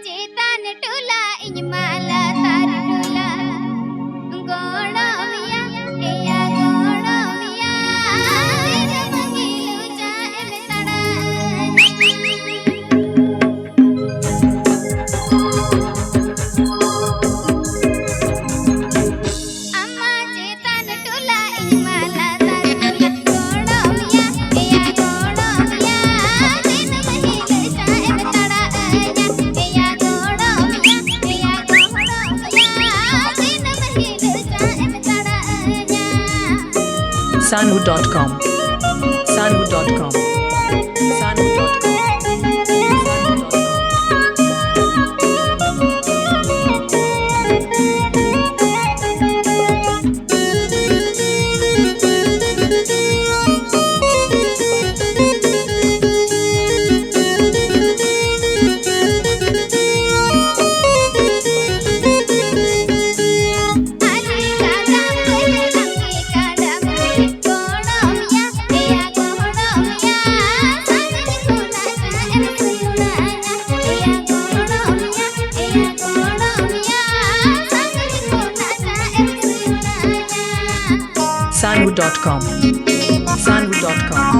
Cetan tula iñ mala tar tula godomia eya godomia ina magilu ja em tada amma cetan tula iñ mala tar tula godomia eya godomia ina magilu ja em tada eya godomia eya godomia ina magilu ja em tada Sanhu.com Sanhu.com Sanhu.com Ali kadam kehilangi kadam godomia eya godomia sangi kuna ja em suyunanya eya godomia sangi kuna ja em suyunanya Sanhu.com Sanhu.com